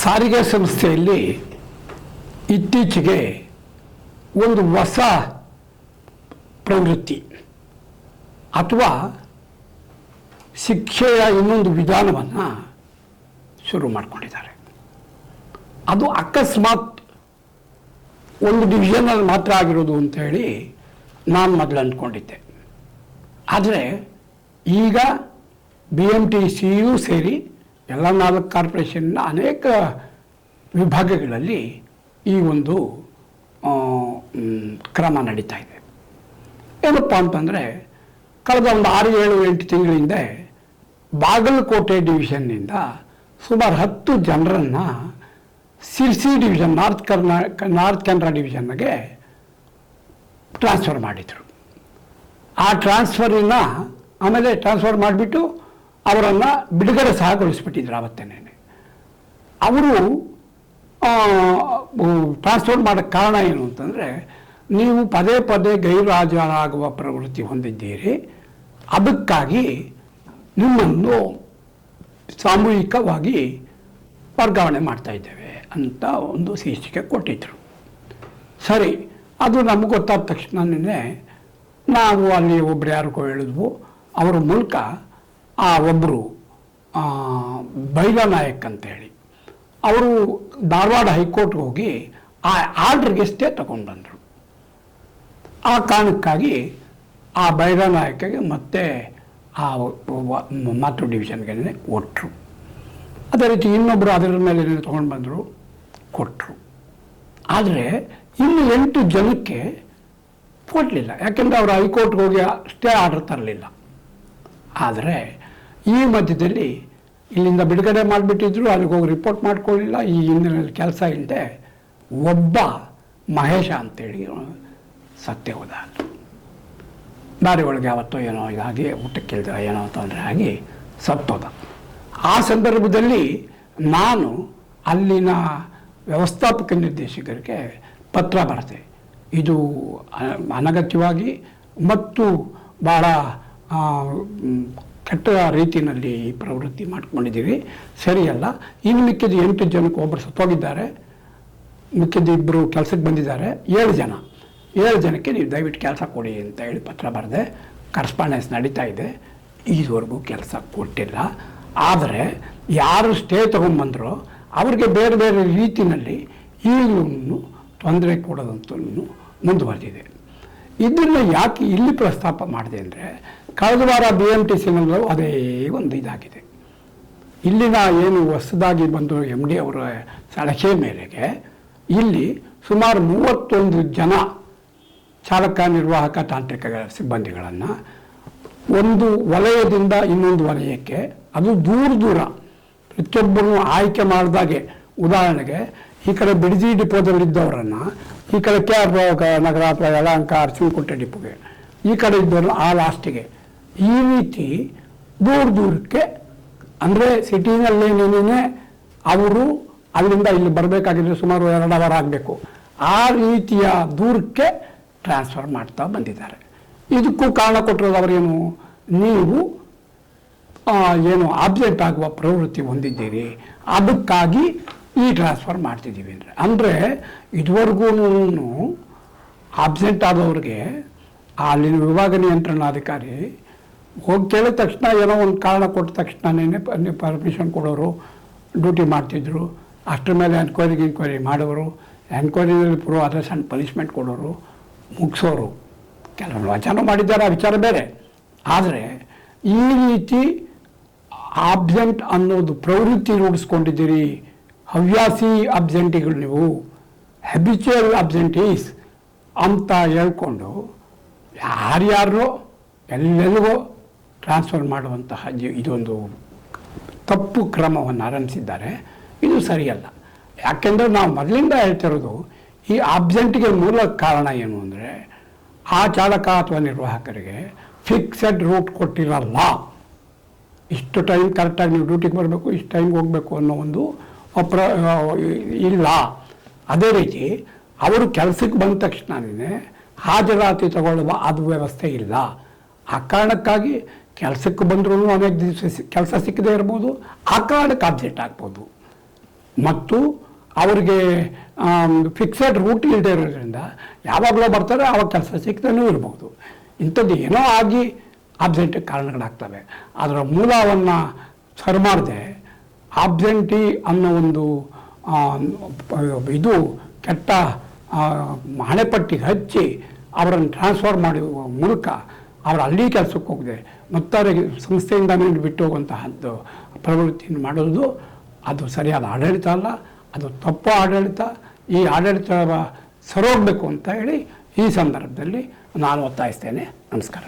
ಸಾರಿಗೆ ಸಂಸ್ಥೆಯಲ್ಲಿ ಇತ್ತೀಚೆಗೆ ಒಂದು ಹೊಸ ಪ್ರವೃತ್ತಿ ಅಥವಾ ಶಿಕ್ಷೆಯ ಇನ್ನೊಂದು ವಿಧಾನವನ್ನು ಶುರು ಮಾಡಿಕೊಂಡಿದ್ದಾರೆ. ಅದು ಅಕಸ್ಮಾತ್ ಒಂದು ಡಿವಿಷನಲ್ಲಿ ಮಾತ್ರ ಆಗಿರೋದು ಅಂತ ಹೇಳಿ ನಾನು ಮೊದಲು ಅಂದ್ಕೊಂಡಿದ್ದೆ. ಆದರೆ ಈಗ BMTCಯೂ ಸೇರಿ ಎಲ್ಲ 4 ಕಾರ್ಪೊರೇಷನ್ನ ಅನೇಕ ವಿಭಾಗಗಳಲ್ಲಿ ಈ ಒಂದು ಕ್ರಮ ನಡೀತಾ ಇದೆ. ಏನಪ್ಪ ಅಂತಂದರೆ ಕಳೆದ ಒಂದು 6-7-8 ತಿಂಗಳ ಹಿಂದೆ ಬಾಗಲಕೋಟೆ ಡಿವಿಷನ್ನಿಂದ ಸುಮಾರು 10 ಜನರನ್ನು ಸಿರ್ಸಿ ಡಿವಿಷನ್ ನಾರ್ತ್ ಕೆನರಾ ಡಿವಿಷನ್ಗೆ ಟ್ರಾನ್ಸ್ಫರ್ ಮಾಡಿದರು. ಆ ಟ್ರಾನ್ಸ್ಫರಿನ ಆಮೇಲೆ ಟ್ರಾನ್ಸ್ಫರ್ ಮಾಡಿಬಿಟ್ಟು ಅವರನ್ನು ಬಿಡುಗಡೆ ಸಹ ಗೊಳಿಸ್ಬಿಟ್ಟಿದ್ರು ಆವತ್ತೇನೆ. ಅವರು ಟ್ರಾನ್ಸ್ಫರ್ ಮಾಡೋಕ್ಕೆ ಕಾರಣ ಏನು ಅಂತಂದರೆ, ನೀವು ಪದೇ ಪದೇ ಗೈರುಹಾಜರಾಗುವ ಪ್ರವೃತ್ತಿ ಹೊಂದಿದ್ದೀರಿ, ಅದಕ್ಕಾಗಿ ನಿಮ್ಮನ್ನು ಸಾಮೂಹಿಕವಾಗಿ ವರ್ಗಾವಣೆ ಮಾಡ್ತಾ ಇದ್ದೇವೆ ಅಂತ ಒಂದು ಶೀರ್ಷಿಕೆ ಕೊಟ್ಟಿದ್ದರು. ಸರಿ, ಅದು ನಮಗೆ ಗೊತ್ತಾದ ತಕ್ಷಣವೇ ನಾವು ಅಲ್ಲಿ ಒಬ್ಬರು ಯಾರಿಗೋ ಹೇಳಿದ್ವು. ಅವರ ಮೂಲಕ ಆ ಒಬ್ಬರು ಬೈಲಾನಾಯಕ್ ಅಂತೇಳಿ ಅವರು ಧಾರವಾಡ ಹೈಕೋರ್ಟ್ಗೆ ಹೋಗಿ ಆ ಆರ್ಡ್ರಿಗೆ ಸ್ಟೇ ತಗೊಂಡು ಬಂದರು. ಆ ಕಾರಣಕ್ಕಾಗಿ ಆ ಬೈಲಾನಾಯಕಿಗೆ ಮತ್ತೆ ಆ ಮಾತೃ ಡಿವಿಷನ್ಗೆ ಕೊಟ್ಟರು. ಅದೇ ರೀತಿ ಇನ್ನೊಬ್ಬರು ಅದರ ಮೇಲೆ ತೊಗೊಂಡು ಬಂದರು, ಕೊಟ್ಟರು. ಆದರೆ ಇನ್ನು 8 ಜನಕ್ಕೆ ಕೊಡಲಿಲ್ಲ, ಯಾಕೆಂದರೆ ಅವರು ಹೈಕೋರ್ಟ್ಗೆ ಹೋಗಿ ಸ್ಟೇ ಆರ್ಡರ್ ತರಲಿಲ್ಲ. ಆದರೆ ಈ ಮಧ್ಯದಲ್ಲಿ ಇಲ್ಲಿಂದ ಬಿಡುಗಡೆ ಮಾಡಿಬಿಟ್ಟಿದ್ರು, ಅಲ್ಲಿಗೆ ಹೋಗಿ ರಿಪೋರ್ಟ್ ಮಾಡ್ಕೊಳ್ಳಿಲ್ಲ. ಈ ಹಿಂದಿನಲ್ಲಿ ಕೆಲಸ ಇಲ್ಲದೆ ಒಬ್ಬ ಮಹೇಶ ಅಂತೇಳಿ ಸತ್ಯ ಹೋದ. ದಾರಿ ಒಳಗೆ ಯಾವತ್ತೋ ಏನೋ ಇದಾಗಿ ಊಟಕ್ಕಿಲ್ದ ಏನೋ ತೊಂದರೆ ಆಗಿ ಸತ್ತೋದ. ಆ ಸಂದರ್ಭದಲ್ಲಿ ನಾನು ಅಲ್ಲಿನ ವ್ಯವಸ್ಥಾಪಕ ನಿರ್ದೇಶಕರಿಗೆ ಪತ್ರ ಬರೆದೆ. ಇದು ಅನಗತ್ಯವಾಗಿ ಮತ್ತು ಭಾಳ ಕೆಟ್ಟ ರೀತಿಯಲ್ಲಿ ಈ ಪ್ರವೃತ್ತಿ ಮಾಡ್ಕೊಂಡಿದ್ದೀವಿ, ಸರಿಯಲ್ಲ. ಇನ್ನು ಮಿಕ್ಕಿದ 8 ಜನಕ್ಕೆ ಒಬ್ಬರು ಸತ್ತೋಗಿದ್ದಾರೆ, ಮಿಕ್ಕಿದ 2 ಕೆಲಸಕ್ಕೆ ಬಂದಿದ್ದಾರೆ. 7 ಜನಕ್ಕೆ ನೀವು ದಯವಿಟ್ಟು ಕೆಲಸ ಕೊಡಿ ಅಂತ ಹೇಳಿ ಪತ್ರ ಬರೆದೆ. ಕರೆಸ್ಪಾಂಡೆನ್ಸ್ ನಡೀತಾ ಇದೆ. ಇದುವರೆಗೂ ಕೆಲಸ ಕೊಟ್ಟಿಲ್ಲ. ಆದರೆ ಯಾರು ಸ್ಟೇ ತೊಗೊಂಡ್ಬಂದ್ರೋ ಅವ್ರಿಗೆ ಬೇರೆ ಬೇರೆ ರೀತಿಯಲ್ಲಿ ಈಗಲೂ ತೊಂದರೆ ಕೊಡೋದಂತೂ ಮುಂದುವರೆದಿದೆ. ಇದನ್ನು ಯಾಕೆ ಇಲ್ಲಿ ಪ್ರಸ್ತಾಪ ಮಾಡಿದೆ ಅಂದರೆ, ಕಳೆದ ವಾರ BMTCನಲ್ಲೂ ಅದೇ ಒಂದು ಇದಾಗಿದೆ. ಇಲ್ಲಿನ ಏನು ಹೊಸದಾಗಿ ಬಂದು MD ಅವರ ಸಲಹೆ ಮೇರೆಗೆ ಇಲ್ಲಿ ಸುಮಾರು 31 ಜನ ಚಾಲಕ, ನಿರ್ವಾಹಕ, ತಾಂತ್ರಿಕ ಸಿಬ್ಬಂದಿಗಳನ್ನು ಒಂದು ವಲಯದಿಂದ ಇನ್ನೊಂದು ವಲಯಕ್ಕೆ, ಅದು ದೂರ ಪ್ರತಿಯೊಬ್ಬರನ್ನು ಆಯ್ಕೆ ಮಾಡಿದಾಗೆ, ಉದಾಹರಣೆಗೆ ಈ ಕಡೆ ಬಿಡದಿ ಡಿಪೋದಲ್ಲಿದ್ದವರನ್ನು ಈ ಕಡೆ KR ನಗರ ಅಥವಾ ಯಲಹಂಕ, ಅರಸಿನಕುಂಟೆ ಡಿಪೋಗೆ, ಈ ಕಡೆ ಇದ್ದವ್ರನ್ನ ಆ ಲಾಸ್ಟಿಗೆ, ಈ ರೀತಿ ದೂರಕ್ಕೆ, ಅಂದರೆ ಸಿಟಿನಲ್ಲೇನೇ ಅವರು ಅಲ್ಲಿಂದ ಇಲ್ಲಿ ಬರಬೇಕಾಗಿದ್ರೆ ಸುಮಾರು 2 ಅವರ್ ಆಗಬೇಕು. ಆ ರೀತಿಯ ದೂರಕ್ಕೆ ಟ್ರಾನ್ಸ್ಫರ್ ಮಾಡ್ತಾ ಬಂದಿದ್ದಾರೆ. ಇದಕ್ಕೂ ಕಾರಣ ಕೊಟ್ಟಿರೋದು ಅವರೇನು, ನೀವು ಏನು ಆಬ್ಸೆಂಟ್ ಆಗುವ ಪ್ರವೃತ್ತಿ ಹೊಂದಿದ್ದೀರಿ, ಅದಕ್ಕಾಗಿ ಈ ಟ್ರಾನ್ಸ್ಫರ್ ಮಾಡ್ತಿದ್ದೀವಿ ಅಂದರೆ ಇದುವರೆಗೂ ಆಬ್ಸೆಂಟ್ ಆದವ್ರಿಗೆ ಅಲ್ಲಿನ ವಿಭಾಗ ನಿಯಂತ್ರಣಾಧಿಕಾರಿ ಹೋಗಿ ಕೇಳಿದ ತಕ್ಷಣ ಏನೋ ಒಂದು ಕಾರಣ ಕೊಟ್ಟ ತಕ್ಷಣನೇ ಪರ್ಮಿಷನ್ ಕೊಡೋರು, ಡ್ಯೂಟಿ ಮಾಡ್ತಿದ್ರು. ಅಷ್ಟರ ಮೇಲೆ ಎನ್ಕ್ವೈರಿ ಮಾಡೋರು, ಎನ್ಕ್ವೈರಿನಲ್ಲಿ ಪ್ರೂವ್ ಆದರೆ ಸಣ್ಣ ಪನಿಷ್ಮೆಂಟ್ ಕೊಡೋರು, ಮುಗಿಸೋರು. ಕೆಲವರು ವಚನ ಮಾಡಿದ್ದಾರೆ, ಆ ವಿಚಾರ ಬೇರೆ. ಆದರೆ ಈ ರೀತಿ ಆಬ್ಸೆಂಟ್ ಅನ್ನೋದು ಪ್ರವೃತ್ತಿ ರೂಢಿಸ್ಕೊಂಡಿದ್ದೀರಿ. ಹವ್ಯಾಸಿ ಅಬ್ಸೆಂಟಿಗಳು ನೀವು, ಹ್ಯಾಬಿಚುವಲ್ ಅಬ್ಸೆಂಟೀಸ್ ಅಂತ ಹೇಳ್ಕೊಂಡು ಯಾರ್ಯಾರೋ ಎಲ್ಲೆಲ್ಲಿಗೋ ಟ್ರಾನ್ಸ್ಫರ್ ಮಾಡುವಂತಹ ಇದೊಂದು ತಪ್ಪು ಕ್ರಮವನ್ನು ಆರಂಭಿಸಿದ್ದಾರೆ. ಇದು ಸರಿಯಲ್ಲ. ಯಾಕೆಂದರೆ ನಾವು ಮೊದಲಿಂದ ಹೇಳ್ತಿರೋದು, ಈ ಆಬ್ಸೆಂಟಿಗೆ ಮೂಲ ಕಾರಣ ಏನು ಅಂದರೆ, ಆ ಚಾಲಕ ಅಥವಾ ನಿರ್ವಾಹಕರಿಗೆ ಫಿಕ್ಸೆಡ್ ರೂಟ್ ಕೊಟ್ಟಿರಲ್ಲ. ಇಷ್ಟು ಟೈಮ್ ಕರೆಕ್ಟಾಗಿ ನೀವು ಡ್ಯೂಟಿಗೆ ಬರಬೇಕು, ಇಷ್ಟು ಟೈಮ್ಗೆ ಹೋಗಬೇಕು ಅನ್ನೋ ಒಂದು ಇಲ್ಲ. ಅದೇ ರೀತಿ ಅವರು ಕೆಲಸಕ್ಕೆ ಬಂದ ತಕ್ಷಣವೇ ಹಾಜರಾತಿ ತಗೊಳ್ಳುವ ಅದು ವ್ಯವಸ್ಥೆ ಇಲ್ಲ. ಆ ಕಾರಣಕ್ಕಾಗಿ ಕೆಲಸಕ್ಕೆ ಬಂದರೂ ಅನೇಕ ದಿವಸ ಕೆಲಸ ಸಿಕ್ಕದೇ ಇರ್ಬೋದು, ಆ ಕಾರಣಕ್ಕೆ ಅಬ್ಸೆಂಟ್ ಆಗ್ಬೋದು. ಮತ್ತು ಅವರಿಗೆ ಫಿಕ್ಸೆಡ್ ರೂಟ್ ಇಲ್ಲದೆ ಇರೋದ್ರಿಂದ ಯಾವಾಗಲೂ ಬರ್ತಾರೆ, ಆವಾಗ ಕೆಲಸ ಸಿಗ್ತಾನೂ ಇರ್ಬೋದು. ಇಂಥದ್ದು ಏನೋ ಆಗಿ ಆಬ್ಸೆಂಟಿಗೆ ಕಾರಣಗಳಾಗ್ತವೆ. ಅದರ ಮೂಲವನ್ನು ಸರಿ ಮಾಡದೆ ಆಬ್ಸೆಂಟಿ ಅನ್ನೋ ಒಂದು ಇದು ಕೆಟ್ಟ ಹಣೆಪಟ್ಟಿಗೆ ಹಚ್ಚಿ ಅವರನ್ನು ಟ್ರಾನ್ಸ್ಫರ್ ಮಾಡುವ ಮೂಲಕ ಅವರು ಅಲ್ಲಿ ಕೆಲಸಕ್ಕೆ ಹೋಗದೆ ಮತ್ತವರಿಗೆ ಸಂಸ್ಥೆಯಿಂದ ಬಿಟ್ಟು ಹೋಗುವಂತಹದ್ದು ಪ್ರವೃತ್ತಿಯನ್ನು ಮಾಡೋದು ಅದು ಸರಿಯಾದ ಆಡಳಿತ ಅಲ್ಲ, ಅದು ತಪ್ಪು ಆಡಳಿತ. ಈ ಆಡಳಿತ ಸರೋಗಬೇಕು ಅಂತ ಹೇಳಿ ಈ ಸಂದರ್ಭದಲ್ಲಿ ನಾನು ಒತ್ತಾಯಿಸ್ತೇನೆ. ನಮಸ್ಕಾರ.